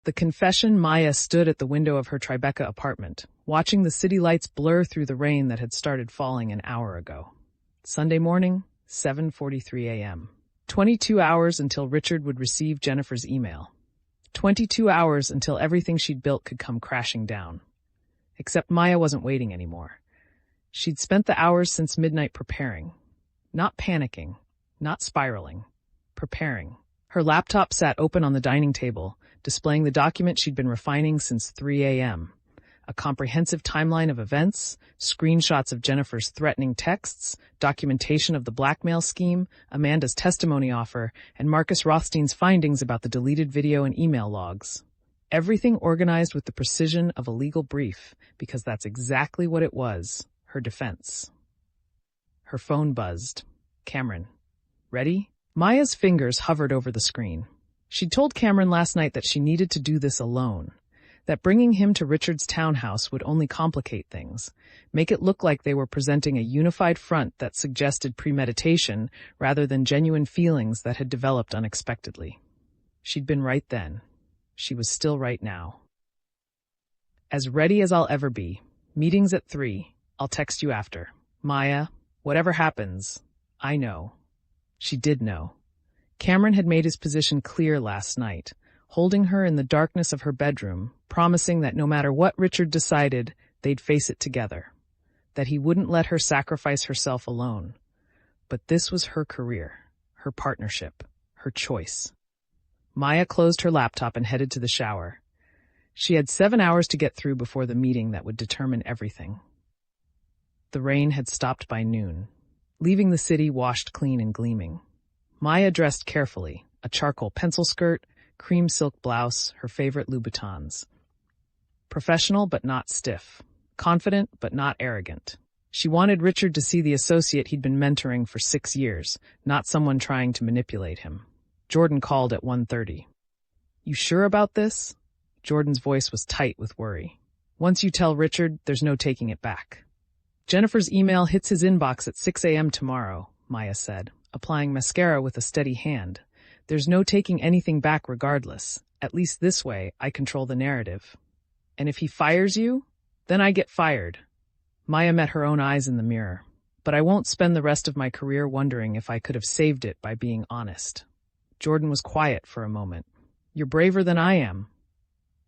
The confession. Maya stood at the window of her Tribeca apartment, watching the city lights blur through the rain that had started falling an hour ago. Sunday morning, 7:43 a.m. 22 hours until Richard would receive Jennifer's email. 22 hours until everything she'd built could come crashing down. Except Maya wasn't waiting anymore. She'd spent the hours since midnight preparing. Not panicking, not spiraling. Preparing. Her laptop sat open on the dining table, displaying the document she'd been refining since 3 a.m. A comprehensive timeline of events, screenshots of Jennifer's threatening texts, documentation of the blackmail scheme, Amanda's testimony offer, and Marcus Rothstein's findings about the deleted video and email logs. Everything organized with the precision of a legal brief, because that's exactly what it was, her defense. Her phone buzzed. Cameron. Ready? Maya's fingers hovered over the screen. She'd told Cameron last night that she needed to do this alone, that bringing him to Richard's townhouse would only complicate things, make it look like they were presenting a unified front that suggested premeditation rather than genuine feelings that had developed unexpectedly. She'd been right then. She was still right now. As ready as I'll ever be. Meeting's at 3. I'll text you after. Maya, whatever happens, I know. She did know. Cameron had made his position clear last night, holding her in the darkness of her bedroom, promising that no matter what Richard decided, they'd face it together, that he wouldn't let her sacrifice herself alone. But this was her career, her partnership, her choice. Maya closed her laptop and headed to the shower. She had 7 hours to get through before the meeting that would determine everything. The rain had stopped by noon, leaving the city washed clean and gleaming. Maya dressed carefully, a charcoal pencil skirt, cream silk blouse, her favorite Louboutins. Professional but not stiff, confident but not arrogant. She wanted Richard to see the associate he'd been mentoring for 6 years, not someone trying to manipulate him. Jordan called at 1:30. You sure about this? Jordan's voice was tight with worry. Once you tell Richard, there's no taking it back. Jennifer's email hits his inbox at 6 a.m. tomorrow, Maya said, applying mascara with a steady hand. There's no taking anything back regardless. At least this way, I control the narrative. And if he fires you, then I get fired. Maya met her own eyes in the mirror. But I won't spend the rest of my career wondering if I could have saved it by being honest. Jordan was quiet for a moment. You're braver than I am.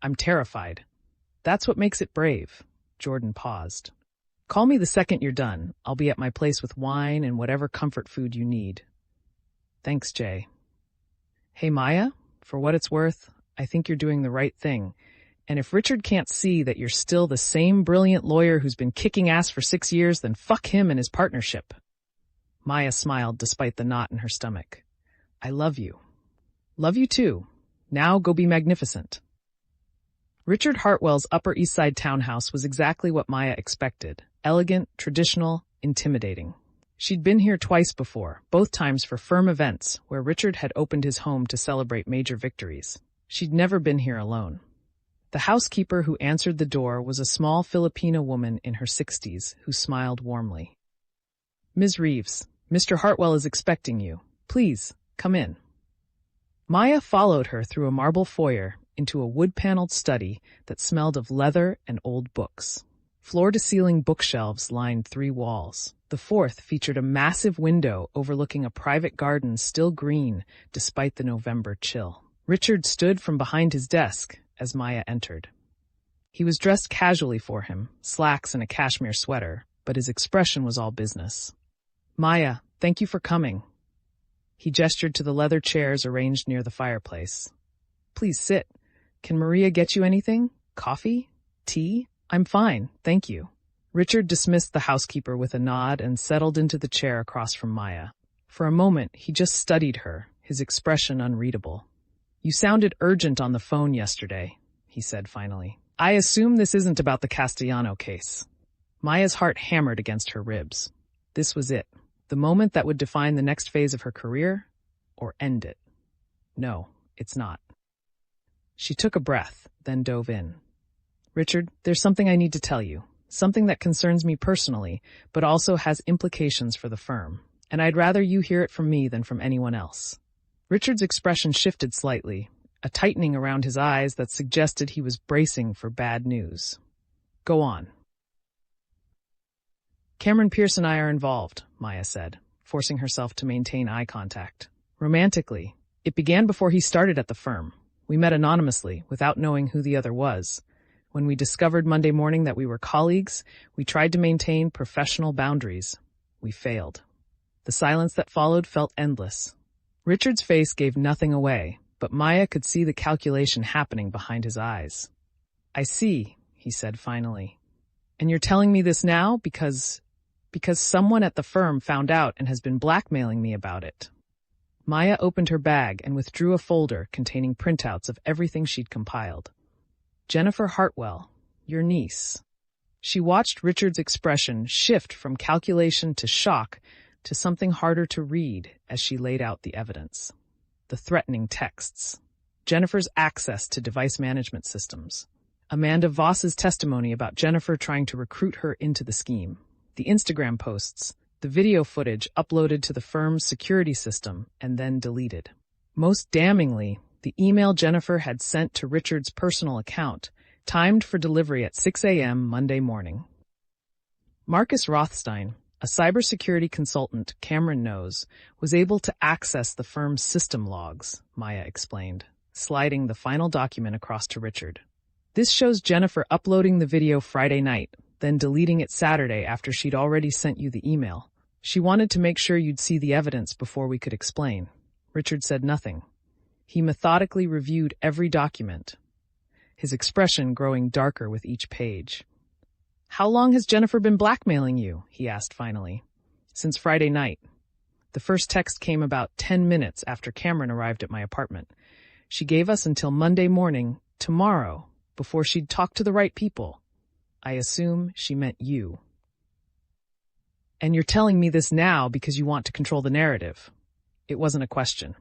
I'm terrified. That's what makes it brave. Jordan paused. Call me the second you're done. I'll be at my place with wine and whatever comfort food you need. Thanks, Jay. Hey, Maya, for what it's worth, I think you're doing the right thing. And if Richard can't see that you're still the same brilliant lawyer who's been kicking ass for 6 years, then fuck him and his partnership. Maya smiled despite the knot in her stomach. I love you. Love you too. Now go be magnificent. Richard Hartwell's Upper East Side townhouse was exactly what Maya expected. Elegant, traditional, intimidating. She'd been here twice before, both times for firm events where Richard had opened his home to celebrate major victories. She'd never been here alone. The housekeeper who answered the door was a small Filipino woman in her 60s who smiled warmly. Ms. Reeves, Mr. Hartwell is expecting you. Please, come in. Maya followed her through a marble foyer into a wood-paneled study that smelled of leather and old books. Floor-to-ceiling bookshelves lined 3 walls. The 4th featured a massive window overlooking a private garden still green despite the November chill. Richard stood from behind his desk as Maya entered. He was dressed casually for him, slacks and a cashmere sweater, but his expression was all business. Maya, thank you for coming. He gestured to the leather chairs arranged near the fireplace. Please sit. Can Maria get you anything? Coffee? Tea? I'm fine, thank you. Richard dismissed the housekeeper with a nod and settled into the chair across from Maya. For a moment, he just studied her, his expression unreadable. You sounded urgent on the phone yesterday, he said finally. I assume this isn't about the Castellano case. Maya's heart hammered against her ribs. This was it, the moment that would define the next phase of her career, or end it. No, it's not. She took a breath, then dove in. Richard, there's something I need to tell you. Something that concerns me personally, but also has implications for the firm. And I'd rather you hear it from me than from anyone else. Richard's expression shifted slightly, a tightening around his eyes that suggested he was bracing for bad news. Go on. Cameron Pierce and I are involved, Maya said, forcing herself to maintain eye contact. Romantically, it began before he started at the firm. We met anonymously, without knowing who the other was. When we discovered Monday morning that we were colleagues, we tried to maintain professional boundaries. We failed. The silence that followed felt endless. Richard's face gave nothing away, but Maya could see the calculation happening behind his eyes. I see, he said finally. And you're telling me this now because someone at the firm found out and has been blackmailing me about it. Maya opened her bag and withdrew a folder containing printouts of everything she'd compiled. Jennifer Hartwell, your niece. She watched Richard's expression shift from calculation to shock to something harder to read as she laid out the evidence. The threatening texts. Jennifer's access to device management systems. Amanda Voss's testimony about Jennifer trying to recruit her into the scheme. The Instagram posts, the video footage uploaded to the firm's security system and then deleted. Most damningly, the email Jennifer had sent to Richard's personal account, timed for delivery at 6 a.m. Monday morning. Marcus Rothstein, a cybersecurity consultant Cameron knows, was able to access the firm's system logs, Maya explained, sliding the final document across to Richard. This shows Jennifer uploading the video Friday night, then deleting it Saturday after she'd already sent you the email. She wanted to make sure you'd see the evidence before we could explain. Richard said nothing. He methodically reviewed every document, his expression growing darker with each page. How long has Jennifer been blackmailing you? He asked finally. Since Friday night. The first text came about 10 minutes after Cameron arrived at my apartment. She gave us until Monday morning, tomorrow, before she'd talk to the right people. I assume she meant you. And you're telling me this now because you want to control the narrative. It wasn't a question.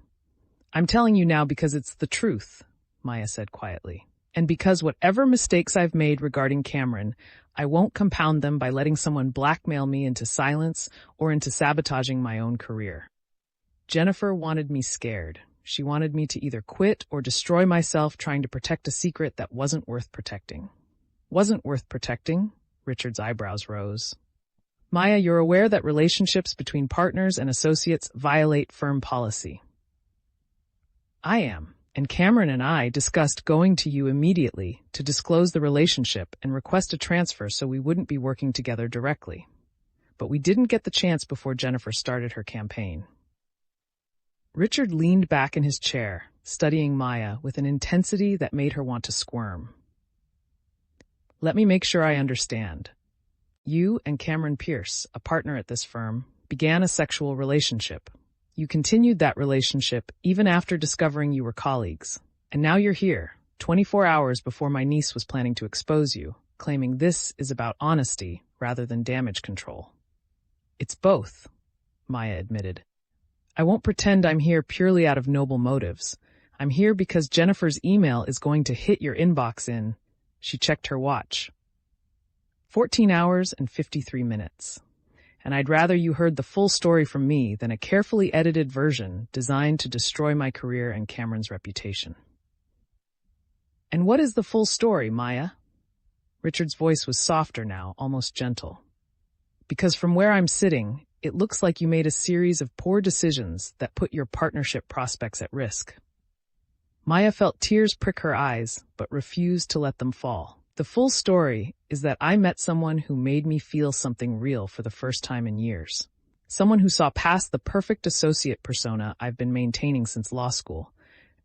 I'm telling you now because it's the truth, Maya said quietly. And because whatever mistakes I've made regarding Cameron, I won't compound them by letting someone blackmail me into silence or into sabotaging my own career. Jennifer wanted me scared. She wanted me to either quit or destroy myself trying to protect a secret that wasn't worth protecting. Wasn't worth protecting? Richard's eyebrows rose. Maya, you're aware that relationships between partners and associates violate firm policy. I am, and Cameron and I discussed going to you immediately to disclose the relationship and request a transfer so we wouldn't be working together directly. But we didn't get the chance before Jennifer started her campaign. Richard leaned back in his chair, studying Maya with an intensity that made her want to squirm. Let me make sure I understand. You and Cameron Pierce, a partner at this firm, began a sexual relationship. You continued that relationship even after discovering you were colleagues. And now you're here, 24 hours before my niece was planning to expose you, claiming this is about honesty rather than damage control. It's both, Maya admitted. I won't pretend I'm here purely out of noble motives. I'm here because Jennifer's email is going to hit your inbox in, she checked her watch, 14 hours and 53 minutes. And I'd rather you heard the full story from me than a carefully edited version designed to destroy my career and Cameron's reputation. And what is the full story, Maya? Richard's voice was softer now, almost gentle. Because from where I'm sitting, it looks like you made a series of poor decisions that put your partnership prospects at risk. Maya felt tears prick her eyes, but refused to let them fall. The full story is that I met someone who made me feel something real for the first time in years. Someone who saw past the perfect associate persona I've been maintaining since law school.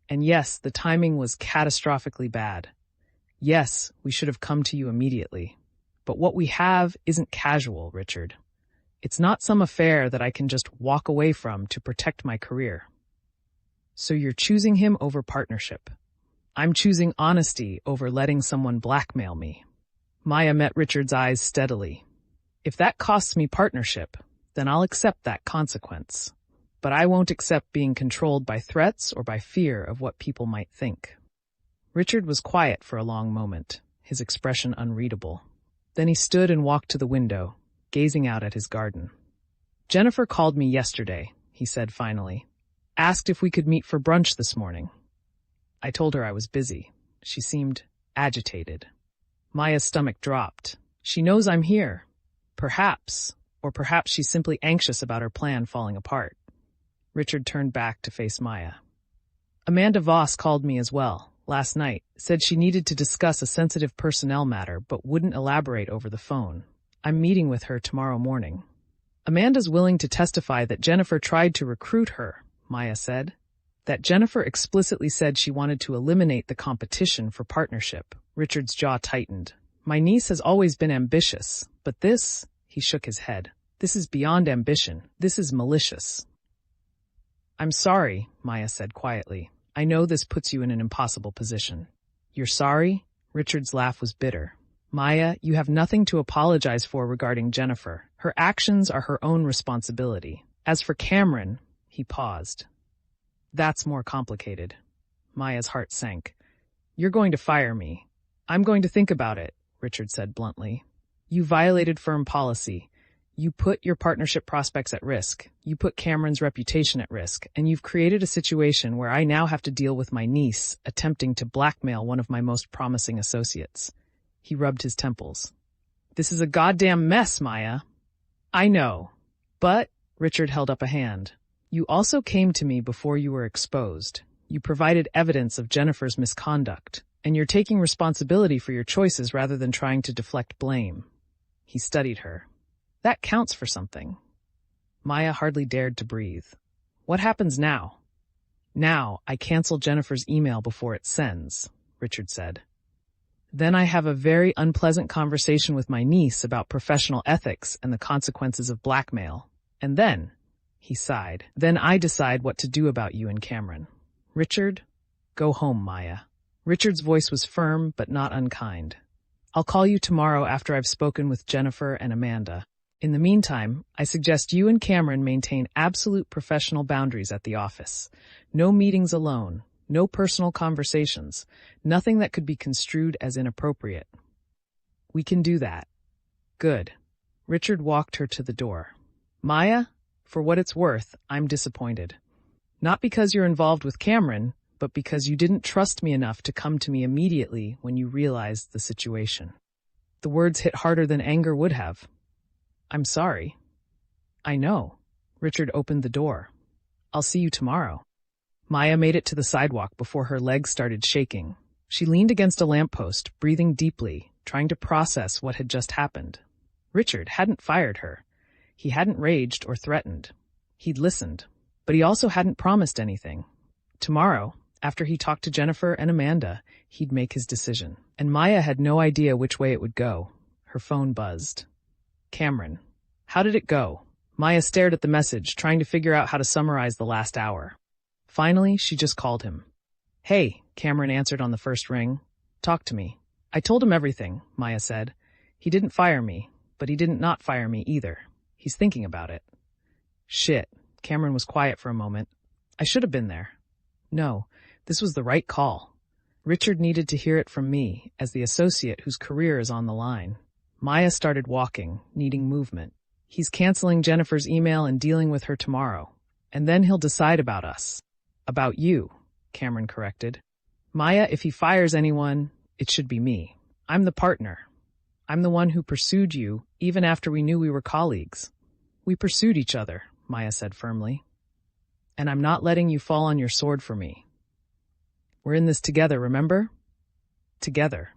And yes, the timing was catastrophically bad. Yes, we should have come to you immediately. But what we have isn't casual, Richard. It's not some affair that I can just walk away from to protect my career. So you're choosing him over partnership. I'm choosing honesty over letting someone blackmail me. Maya met Richard's eyes steadily. If that costs me partnership, then I'll accept that consequence. But I won't accept being controlled by threats or by fear of what people might think. Richard was quiet for a long moment, his expression unreadable. Then he stood and walked to the window, gazing out at his garden. Jennifer called me yesterday, he said finally. Asked if we could meet for brunch this morning. I told her I was busy. She seemed agitated. Maya's stomach dropped. She knows I'm here. Perhaps, or perhaps she's simply anxious about her plan falling apart. Richard turned back to face Maya. Amanda Voss called me as well, last night, said she needed to discuss a sensitive personnel matter but wouldn't elaborate over the phone. I'm meeting with her tomorrow morning. Amanda's willing to testify that Jennifer tried to recruit her, Maya said. That Jennifer explicitly said she wanted to eliminate the competition for partnership. Richard's jaw tightened. My niece has always been ambitious, but this, he shook his head. This is beyond ambition. This is malicious. I'm sorry, Maya said quietly. I know this puts you in an impossible position. You're sorry? Richard's laugh was bitter. Maya, you have nothing to apologize for regarding Jennifer. Her actions are her own responsibility. As for Cameron, he paused. That's more complicated. Maya's heart sank. You're going to fire me. I'm going to think about it, Richard said bluntly. You violated firm policy. You put your partnership prospects at risk. You put Cameron's reputation at risk, and you've created a situation where I now have to deal with my niece attempting to blackmail one of my most promising associates. He rubbed his temples. This is a goddamn mess, Maya. I know. But, Richard held up a hand. You also came to me before you were exposed. You provided evidence of Jennifer's misconduct, and you're taking responsibility for your choices rather than trying to deflect blame. He studied her. That counts for something. Maya hardly dared to breathe. What happens now? Now, I cancel Jennifer's email before it sends, Richard said. Then I have a very unpleasant conversation with my niece about professional ethics and the consequences of blackmail. And then, he sighed, then I decide what to do about you and Cameron. Richard, go home, Maya. Richard's voice was firm but not unkind. I'll call you tomorrow after I've spoken with Jennifer and Amanda. In the meantime, I suggest you and Cameron maintain absolute professional boundaries at the office. No meetings alone, no personal conversations, nothing that could be construed as inappropriate. We can do that. Good. Richard walked her to the door. Maya, for what it's worth, I'm disappointed. Not because you're involved with Cameron, but because you didn't trust me enough to come to me immediately when you realized the situation. The words hit harder than anger would have. I'm sorry. I know. Richard opened the door. I'll see you tomorrow. Maya made it to the sidewalk before her legs started shaking. She leaned against a lamppost, breathing deeply, trying to process what had just happened. Richard hadn't fired her. He hadn't raged or threatened. He'd listened, but he also hadn't promised anything. Tomorrow, after he talked to Jennifer and Amanda, he'd make his decision. And Maya had no idea which way it would go. Her phone buzzed. Cameron. How did it go? Maya stared at the message, trying to figure out how to summarize the last hour. Finally, she just called him. Hey, Cameron answered on the first ring. Talk to me. I told him everything, Maya said. He didn't fire me, but he didn't not fire me either. He's thinking about it. Shit. Cameron was quiet for a moment. I should have been there. No, this was the right call. Richard needed to hear it from me, as the associate whose career is on the line. Maya started walking, needing movement. He's canceling Jennifer's email and dealing with her tomorrow. And then he'll decide about us. About you, Cameron corrected. Maya, if he fires anyone, it should be me. I'm the partner. I'm the one who pursued you, even after we knew we were colleagues. We pursued each other, Maya said firmly. And I'm not letting you fall on your sword for me. We're in this together, remember? Together.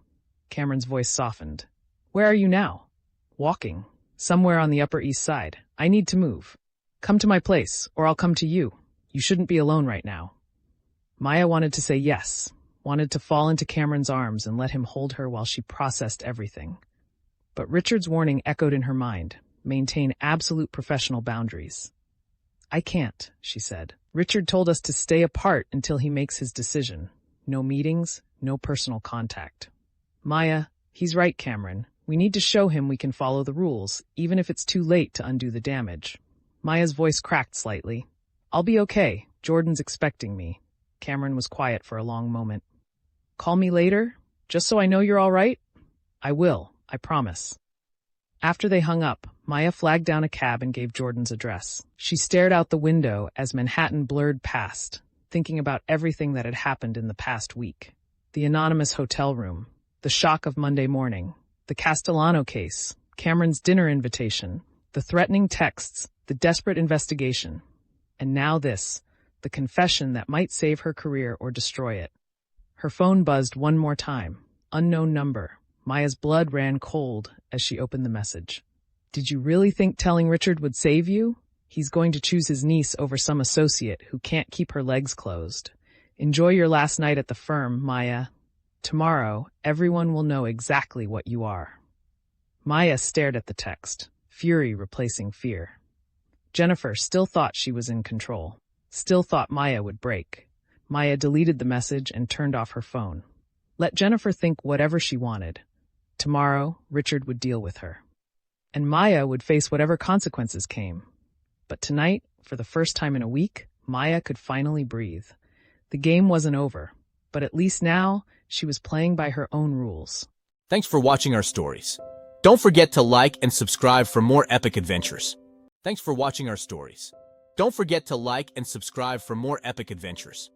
Cameron's voice softened. Where are you now? Walking. Somewhere on the Upper East Side. I need to move. Come to my place, or I'll come to you. You shouldn't be alone right now. Maya wanted to say yes, wanted to fall into Cameron's arms and let him hold her while she processed everything. But Richard's warning echoed in her mind. Maintain absolute professional boundaries. I can't, she said. Richard told us to stay apart until he makes his decision. No meetings, no personal contact. Maya, he's right, Cameron. We need to show him we can follow the rules, even if it's too late to undo the damage. Maya's voice cracked slightly. I'll be okay. Jordan's expecting me. Cameron was quiet for a long moment. Call me later, just so I know you're all right? I will, I promise. After they hung up, Maya flagged down a cab and gave Jordan's address. She stared out the window as Manhattan blurred past, thinking about everything that had happened in the past week. The anonymous hotel room, the shock of Monday morning, the Castellano case, Cameron's dinner invitation, the threatening texts, the desperate investigation. And now this, the confession that might save her career or destroy it. Her phone buzzed one more time. Unknown number. Maya's blood ran cold as she opened the message. Did you really think telling Richard would save you? He's going to choose his niece over some associate who can't keep her legs closed. Enjoy your last night at the firm, Maya. Tomorrow, everyone will know exactly what you are. Maya stared at the text, fury replacing fear. Jennifer still thought she was in control, still thought Maya would break. Maya deleted the message and turned off her phone. Let Jennifer think whatever she wanted. Tomorrow, Richard would deal with her. And Maya would face whatever consequences came. But tonight, for the first time in a week, Maya could finally breathe. The game wasn't over, but at least now, she was playing by her own rules. Thanks for watching our stories. Don't forget to like and subscribe for more epic adventures. Thanks for watching our stories. Don't forget to like and subscribe for more epic adventures.